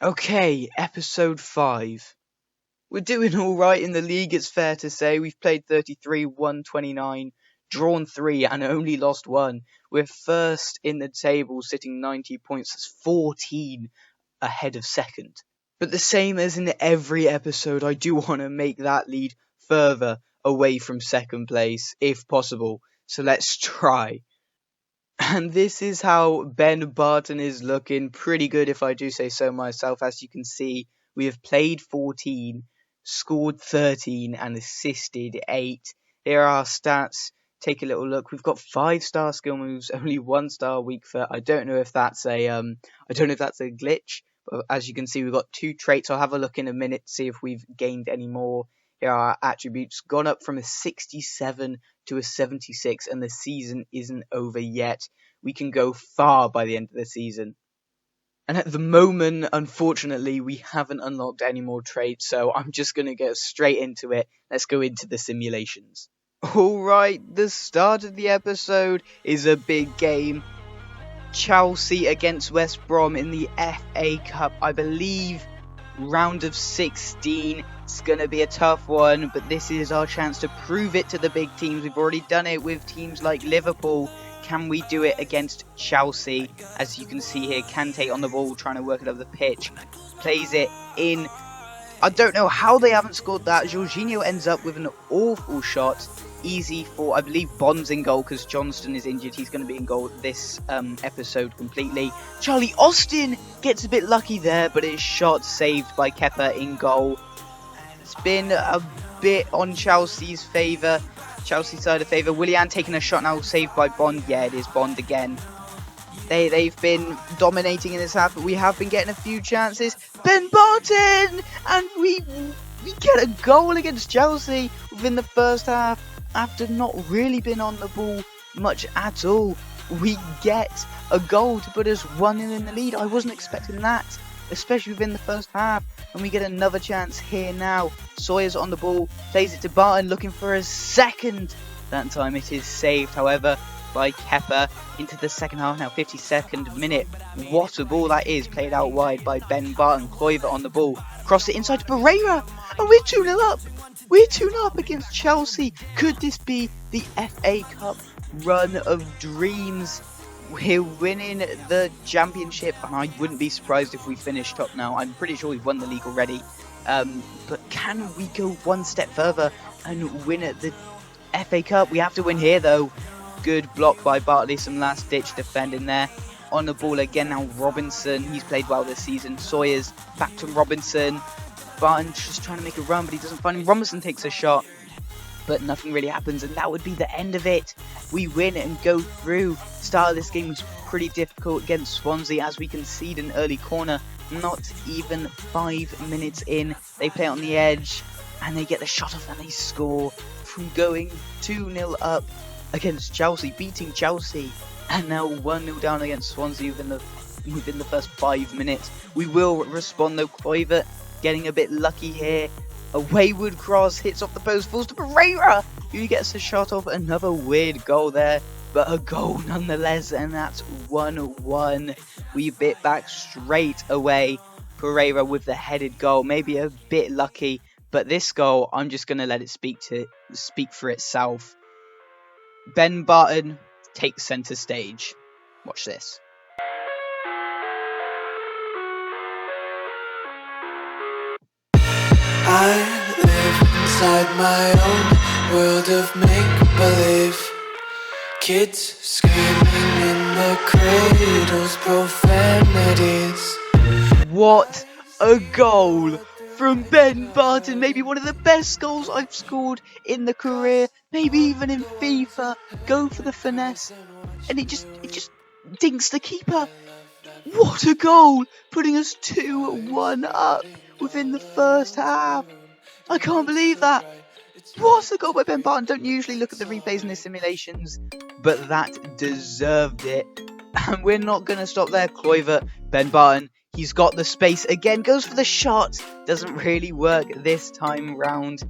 Okay, episode 5. We're doing alright in the league, it's fair to say. We've played 33, won 29, drawn 3, and only lost 1. We're first in the table, sitting 90 points. That's 14 ahead of second. But the same as in every episode, I do want to make that lead further away from second place, if possible. So let's try. And this is how Ben Barton is looking. Pretty good, if I do say so myself. As you can see, we have played 14, scored 13, and assisted 8. Here are our stats. Take a little look. We've got 5-star skill moves, only 1-star weak foot. I don't know if that's a glitch. But as you can see, we've got 2 traits. I'll have a look in a minute to see if we've gained any more. Here are our attributes. Gone up from a 67 to a 76, and the season isn't over yet. We can go far by the end of the season. And at the moment, unfortunately, we haven't unlocked any more traits, so I'm just going to get straight into it. Let's go into the simulations. Alright, the start of the episode is a big game. Chelsea against West Brom in the FA Cup, I believe, round of 16. It's going to be a tough one, but this is our chance to prove it to the big teams. We've already done it with teams like Liverpool. Can we do it against Chelsea? As you can see here, Kante on the ball trying to work it over the pitch. Plays it in. I don't know how they haven't scored that. Jorginho ends up with an awful shot. Easy for, I believe, Bond's in goal because Johnston is injured. He's going to be in goal this episode completely. Charlie Austin gets a bit lucky there, but his shot saved by Kepa in goal. It's been a bit on Chelsea's favour. Chelsea side of favour. Willian taking a shot now, saved by Bond. Yeah, it is Bond again. They've been dominating in this half, but we have been getting a few chances. Ben Barton! And we get a goal against Chelsea within the first half. After not really been on the ball much at all, we get a goal to put us 1-0 in the lead. I wasn't expecting that, especially within the first half. And we get another chance here now. Sawyer's on the ball, plays it to Barton, looking for a second. That time it is saved, however, by Kepa into the second half now, 52nd minute. What a ball that is, played out wide by Ben Barton. Kluivert on the ball, cross it inside to Pereira, and we're 2-0 up. We're 2-0 up against Chelsea. Could this be the FA Cup run of dreams? We're winning the championship, and I wouldn't be surprised if we finish top now. I'm pretty sure we've won the league already. But can we go one step further and win at the FA Cup? We have to win here, though. Good block by Bartley, some last-ditch defending there. On the ball again now, Robinson. He's played well this season. Sawyer's back to Robinson. Barton just trying to make a run, but he doesn't find him. Robinson takes a shot, but nothing really happens, and that would be the end of it. We win and go through. Start of this game was pretty difficult against Swansea as we concede an early corner. Not even 5 minutes in, they play on the edge, and they get the shot off and they score from going 2-0 up against Chelsea, beating Chelsea, and now 1-0 down against Swansea within the first 5 minutes. We will respond though. Kluivert getting a bit lucky here. A wayward cross hits off the post, falls to Pereira, who gets a shot off. Another weird goal there, but a goal nonetheless, and that's 1-1. We bit back straight away. Pereira with the headed goal, maybe a bit lucky, but this goal, I'm just going to let it speak for itself. Ben Barton takes centre stage. Watch this. I live inside my own world of make-believe. Kids screaming in the cradles, profanities. What a goal from Ben Barton. Maybe one of the best goals I've scored in the career. Maybe even in FIFA. Go for the finesse. And it just dinks the keeper. What a goal. Putting us 2-1 up within the first half. I can't believe that. What a goal by Ben Barton. Don't usually look at the replays in the simulations, but that deserved it. And we're not going to stop there. Kluivert, Ben Barton, he's got the space again, goes for the shot. Doesn't really work this time round.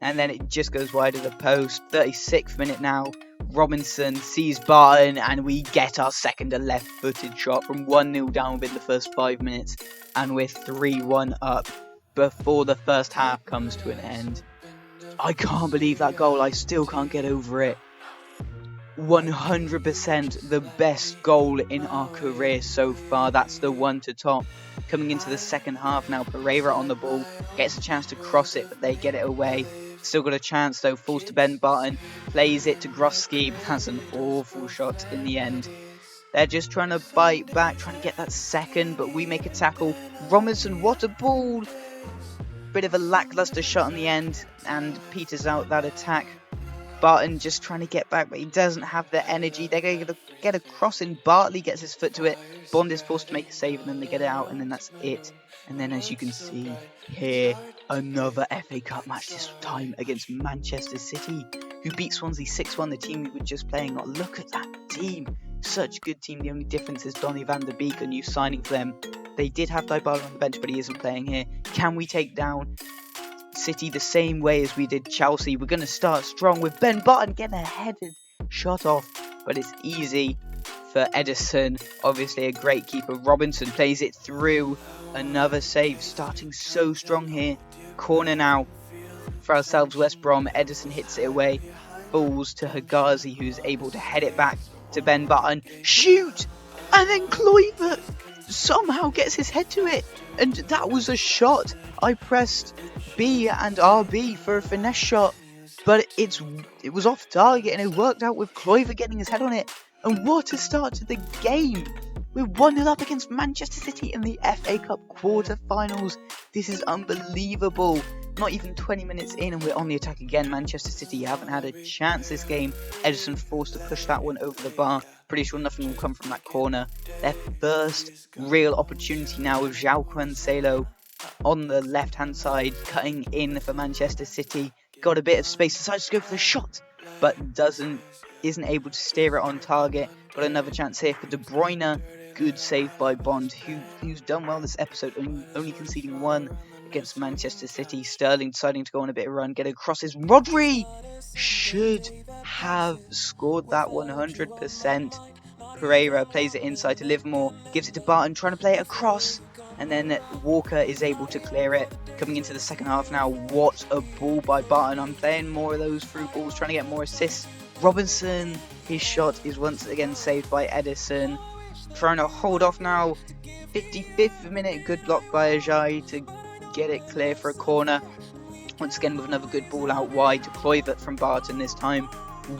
And then it just goes wide of the post. 36th minute now. Robinson sees Barton, and we get our second left-footed shot from 1-0 down within the first 5 minutes, and we're 3-1 up before the first half comes to an end. I can't believe that goal. I still can't get over it. 100% the best goal in our career so far. That's the one to top. Coming into the second half now, Pereira on the ball, gets a chance to cross it, but they get it away. Still got a chance though, falls to Ben Barton, plays it to Groski, but that's an awful shot in the end. They're just trying to bite back, trying to get that second, but we make a tackle. Robinson, what a ball! Bit of a lackluster shot in the end, and peters out that attack. Barton just trying to get back, but he doesn't have the energy. They're going to get a cross in. Bartley gets his foot to it. Bond is forced to make a save, and then they get it out, and then that's it. And then, as you can see here, another FA Cup match, this time against Manchester City, who beat Swansea 6-1, the team we were just playing on. Look at that team. Such a good team. The only difference is Donny van der Beek, a new signing for them. They did have Dybala on the bench, but he isn't playing here. Can we take down City the same way as we did Chelsea? We're going to start strong with Ben Barton getting a headed shot off, but it's easy for Edison. Obviously a great keeper. Robinson plays it through. Another save, starting so strong here. Corner now for ourselves, West Brom. Edison hits it away, falls to Higazi, who's able to head it back to Ben Barton. Shoot! And then Kluivert somehow gets his head to it, and that was a shot. I pressed B and RB for a finesse shot, but it was off target, and it worked out with Kluivert getting his head on it. And what a start to the game! We're 1-0 up against Manchester City in the FA Cup quarter-finals. This is unbelievable. Not even 20 minutes in and we're on the attack again. Manchester City haven't had a chance this game. Edison forced to push that one over the bar. Pretty sure nothing will come from that corner. Their first real opportunity now with João Cancelo on the left-hand side, cutting in for Manchester City. Got a bit of space, decides to go for the shot, but isn't able to steer it on target. Got another chance here for De Bruyne. Good save by Bond, who's done well this episode, only conceding one against Manchester City. Sterling deciding to go on a bit of a run, get across his Rodri should have scored that 100%. Pereira plays it inside to Livermore, gives it to Barton, trying to play it across, and then Walker is able to clear it. Coming into the second half now, what a ball by Barton. I'm playing more of those through balls, trying to get more assists. Robinson, his shot is once again saved by Edison. Trying to hold off now. 55th minute, good block by Ajay to get it clear for a corner. Once again with another good ball out wide to Kluivert from Barton this time.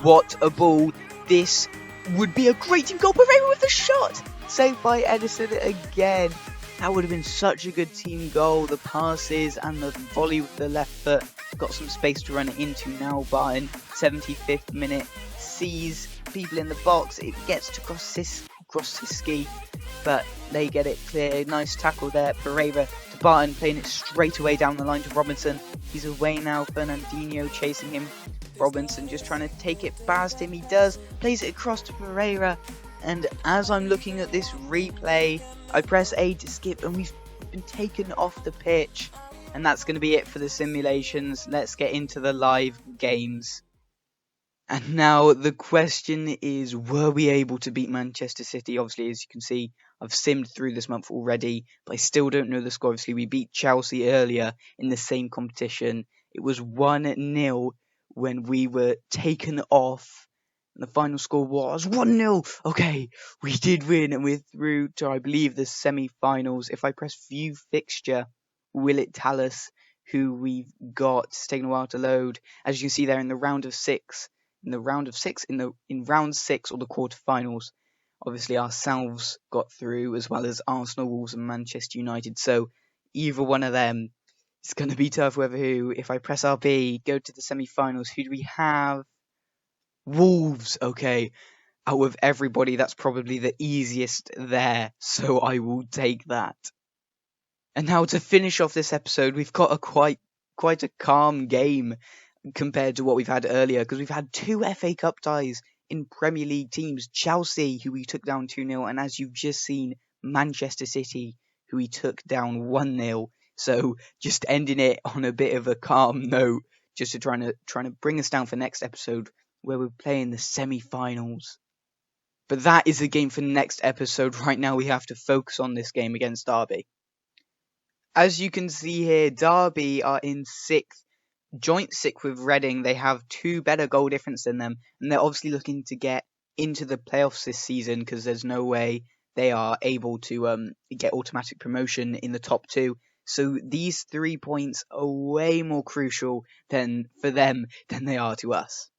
What a ball. This would be a great team goal. Pereira with the shot. Saved by Edison again. That would have been such a good team goal. The passes and the volley with the left foot. Got some space to run it into now. Barton, 75th minute, sees people in the box. It gets to Grosicki, but they get it clear. Nice tackle there. Pereira to Barton, playing it straight away down the line to Robinson. He's away now. Fernandinho chasing him. Robinson just trying to take it past him. He does. Plays it across to Pereira. And as I'm looking at this replay, I press A to skip, and we've been taken off the pitch. And that's going to be it for the simulations. Let's get into the live games. And now the question is, were we able to beat Manchester City? Obviously, as you can see, I've simmed through this month already, but I still don't know the score. Obviously, we beat Chelsea earlier in the same competition. It was 1-0 when we were taken off. And the final score was 1-0. Okay, we did win, and we're through to, I believe, the semi-finals. If I press view fixture, will it tell us who we've got? It's taken a while to load. As you can see there in the round of six, in round 6 or the quarterfinals, obviously ourselves got through, as well as Arsenal, Wolves and Manchester United. So either one of them, it's going to be tough whether who. If I press RB, go to the semi-finals, who do we have? Wolves. Okay, out of everybody, that's probably the easiest there, so I will take that. And now to finish off this episode, we've got a quite a calm game compared to what we've had earlier, because we've had 2 FA Cup ties in Premier League teams. Chelsea, who we took down 2-0, and as you've just seen, Manchester City, who we took down 1-0. So just ending it on a bit of a calm note, just to trying to bring us down for next episode. where we're playing the semi-finals. But that is a game for next episode. Right now we have to focus on this game against Derby. As you can see here, Derby are in joint sixth with Reading. They have 2 better goal difference than them, and they're obviously looking to get into the playoffs this season because there's no way they are able to get automatic promotion in the top 2. So these 3 points are way more crucial for them than they are to us.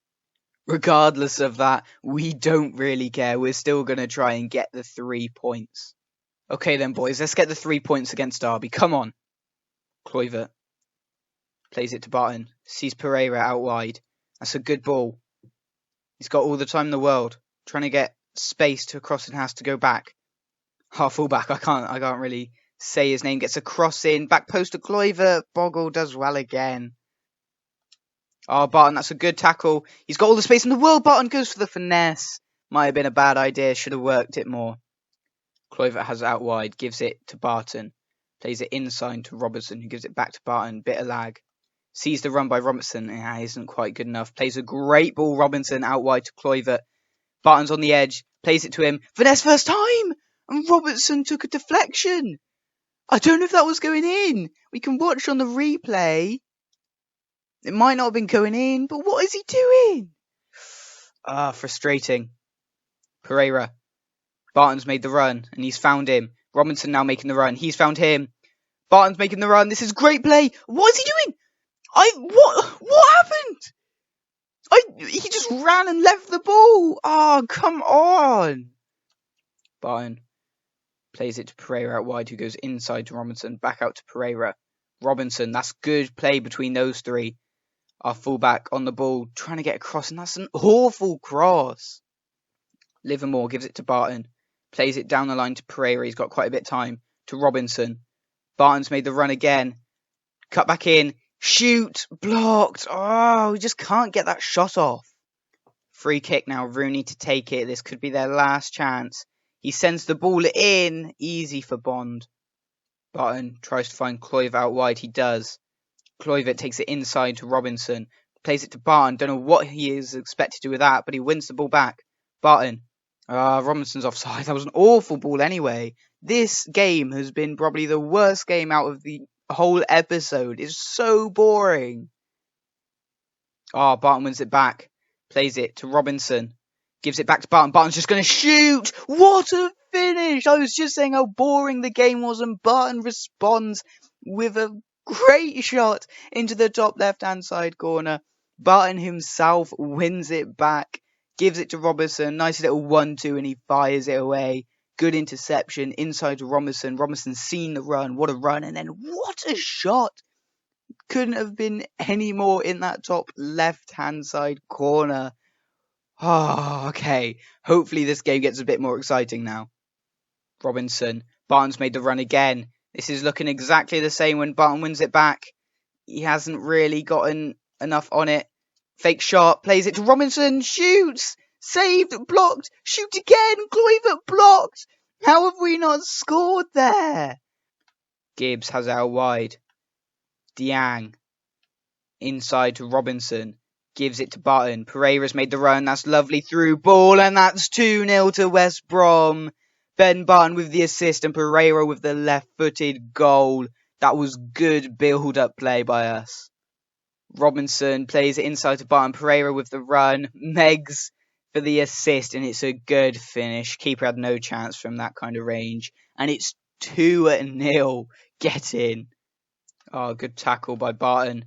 Regardless of that, we don't really care. We're still going to try and get the 3 points. Okay then, boys, let's get the 3 points against Derby. Come on. Kluivert plays it to Barton. Sees Pereira out wide. That's a good ball. He's got all the time in the world. Trying to get space to cross and has to go back. Full-back. I can't really say his name. Gets a cross in. Back post to Kluivert. Bogle does well again. Oh, Barton, that's a good tackle. He's got all the space in the world. Barton goes for the finesse. Might have been a bad idea. Should have worked it more. Kluivert has it out wide. Gives it to Barton. Plays it inside to Robertson, who gives it back to Barton. Bit of lag. Sees the run by Robertson. Isn't quite good enough. Plays a great ball, Robinson, out wide to Kluivert. Barton's on the edge. Plays it to him. Finesse first time! And Robertson took a deflection. I don't know if that was going in. We can watch on the replay. It might not have been going in, but what is he doing? Frustrating. Pereira. Barton's made the run, and he's found him. Robinson now making the run. He's found him. Barton's making the run. This is great play. What is he doing? What happened? He just ran and left the ball. Oh, come on. Barton plays it to Pereira out wide, who goes inside to Robinson. Back out to Pereira. Robinson, that's good play between those 3. Our fullback on the ball, trying to get across, and that's an awful cross. Livermore gives it to Barton. Plays it down the line to Pereira. He's got quite a bit of time. To Robinson. Barton's made the run again. Cut back in. Shoot! Blocked! Oh, we just can't get that shot off. Free kick now. Rooney to take it. This could be their last chance. He sends the ball in. Easy for Bond. Barton tries to find Kluivert out wide. He does. Kluivert takes it inside to Robinson. Plays it to Barton. Don't know what he is expected to do with that, but he wins the ball back. Barton. Robinson's offside. That was an awful ball anyway. This game has been probably the worst game out of the whole episode. It's so boring. Barton wins it back. Plays it to Robinson. Gives it back to Barton. Barton's just going to shoot. What a finish. I was just saying how boring the game was, and Barton responds with a great shot into the top left-hand side corner. Barton himself wins it back. Gives it to Robertson. Nice little 1-2, and he fires it away. Good interception inside to Robinson. Robinson's seen the run. What a run. And then what a shot. Couldn't have been any more in that top left-hand side corner. Okay. Hopefully this game gets a bit more exciting now. Robinson. Barton's made the run again. This is looking exactly the same when Barton wins it back. He hasn't really gotten enough on it. Fake shot, plays it to Robinson, shoots, saved, blocked, shoot again, Kluivert blocked. How have we not scored there? Gibbs has it out wide. Diang, inside to Robinson, gives it to Barton. Pereira's made the run, that's lovely through ball, and that's 2-0 to West Brom. Ben Barton with the assist and Pereira with the left-footed goal. That was good build-up play by us. Robinson plays it inside to Barton. Pereira with the run. Meggs for the assist, and it's a good finish. Keeper had no chance from that kind of range. And it's 2-0. Get in. Good tackle by Barton.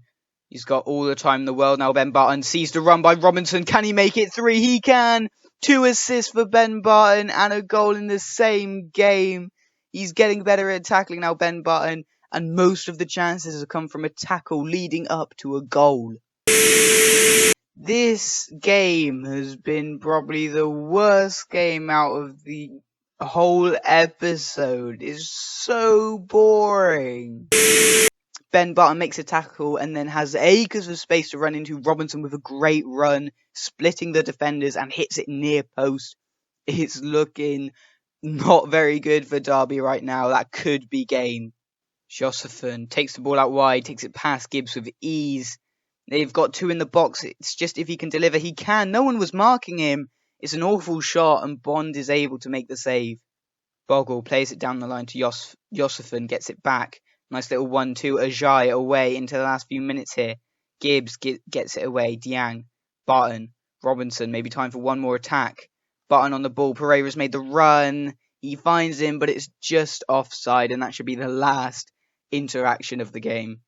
He's got all the time in the world now. Ben Barton sees the run by Robinson. Can he make it 3? He can. 2 assists for Ben Barton and a goal in the same game. He's getting better at tackling now, Ben Barton. And most of the chances have come from a tackle leading up to a goal. This game has been probably the worst game out of the whole episode. It's so boring. Ben Barton makes a tackle and then has acres of space to run into. Robinson with a great run, splitting the defenders and hits it near post. It's looking not very good for Derby right now. That could be game. Josephine takes the ball out wide, takes it past Gibbs with ease. They've got 2 in the box. It's just if he can deliver, he can. No one was marking him. It's an awful shot, and Bond is able to make the save. Bogle plays it down the line to Josefin, gets it back. Nice little 1-2. Ajay away into the last few minutes here. Gibbs gets it away. Diang, Barton, Robinson. Maybe time for one more attack. Barton on the ball. Pereira's made the run. He finds him, but it's just offside, and that should be the last interaction of the game.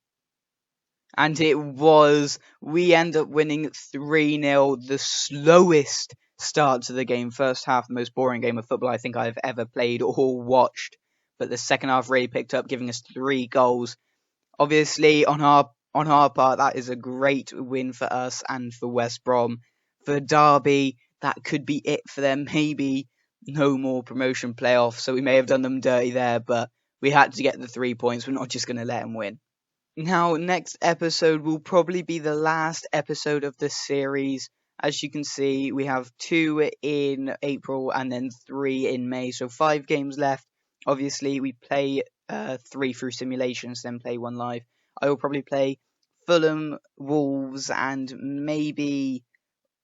And it was. We end up winning 3-0, the slowest start to the game. First half, the most boring game of football I think I've ever played or watched. But the second half really picked up, giving us 3 goals. Obviously, on our part, that is a great win for us and for West Brom. For Derby, that could be it for them. Maybe no more promotion playoffs, so we may have done them dirty there, but we had to get the 3 points. We're not just going to let them win. Now, next episode will probably be the last episode of the series. As you can see, we have 2 in April and then 3 in May, so 5 games left. Obviously, we play 3 through simulations, then play 1 live. I will probably play Fulham, Wolves, and maybe,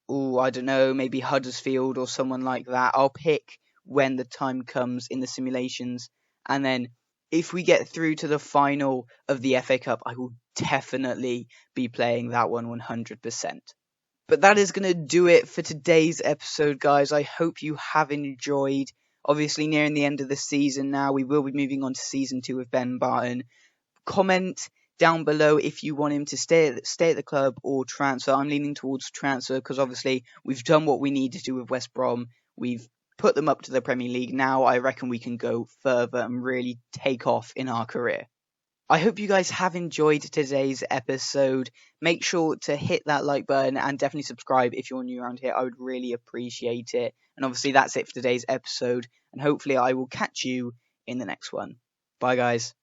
I don't know, maybe Huddersfield or someone like that. I'll pick when the time comes in the simulations, and then if we get through to the final of the FA Cup, I will definitely be playing that one 100%. But that is going to do it for today's episode, guys. I hope you have enjoyed. Obviously, nearing the end of the season now, we will be moving on to Season 2 with Ben Barton. Comment down below if you want him to stay at the club or transfer. I'm leaning towards transfer because obviously we've done what we need to do with West Brom. We've put them up to the Premier League. Now I reckon we can go further and really take off in our career. I hope you guys have enjoyed today's episode. Make sure to hit that like button and definitely subscribe if you're new around here. I would really appreciate it. And obviously that's it for today's episode. And hopefully I will catch you in the next one. Bye guys.